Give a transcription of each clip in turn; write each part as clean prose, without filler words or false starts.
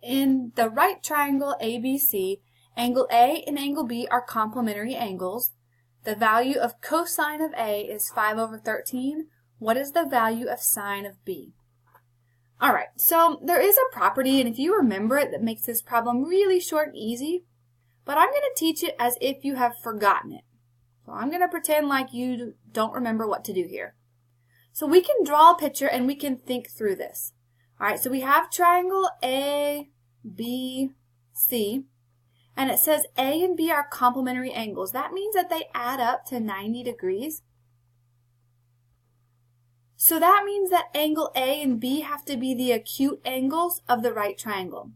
In the right triangle ABC, angle A and angle B are complementary angles. The value of cosine of A is 5 over 13. What is the value of sine of B? All right, so there is a property, and if you remember it, that makes this problem really short and easy, but I'm going to teach it as if you have forgotten it. So I'm going to pretend like you don't remember what to do here. So we can draw a picture and we can think through this. All right, so we have triangle A, B, C, and it says A and B are complementary angles. That means that they add up to 90 degrees. So that means that angle A and B have to be the acute angles of the right triangle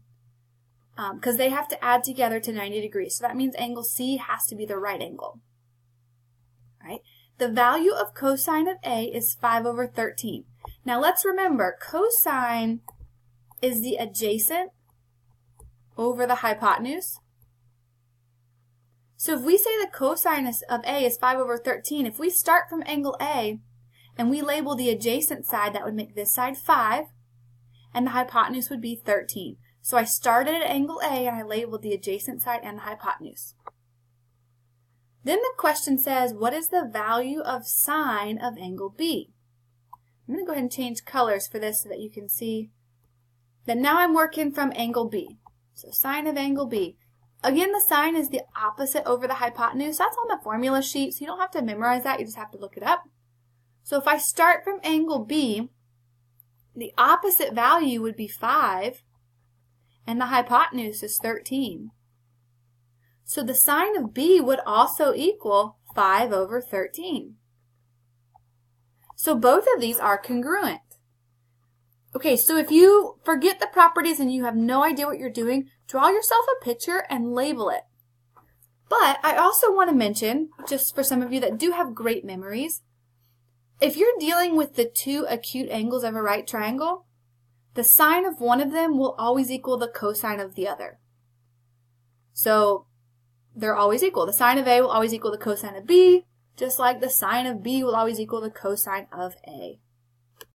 because they have to add together to 90 degrees. So that means angle C has to be the right angle. All right. The value of cosine of A is 5 over 13. Now let's remember, cosine is the adjacent over the hypotenuse. So if we say the cosine of A is 5 over 13, if we start from angle A and we label the adjacent side, that would make this side 5, and the hypotenuse would be 13. So I started at angle A and I labeled the adjacent side and the hypotenuse. Then the question says, what is the value of sine of angle B? I'm going to go ahead and change colors for this so that you can see that now I'm working from angle B. So sine of angle B. Again, the sine is the opposite over the hypotenuse. That's on the formula sheet, so you don't have to memorize that. You just have to look it up. So if I start from angle B, the opposite value would be 5, and the hypotenuse is 13. So the sine of B would also equal 5 over 13. So both of these are congruent. Okay, so if you forget the properties and you have no idea what you're doing, draw yourself a picture and label it. But I also want to mention, just for some of you that do have great memories, if you're dealing with the two acute angles of a right triangle, the sine of one of them will always equal the cosine of the other. So they're always equal. The sine of A will always equal the cosine of B, just like the sine of B will always equal the cosine of A.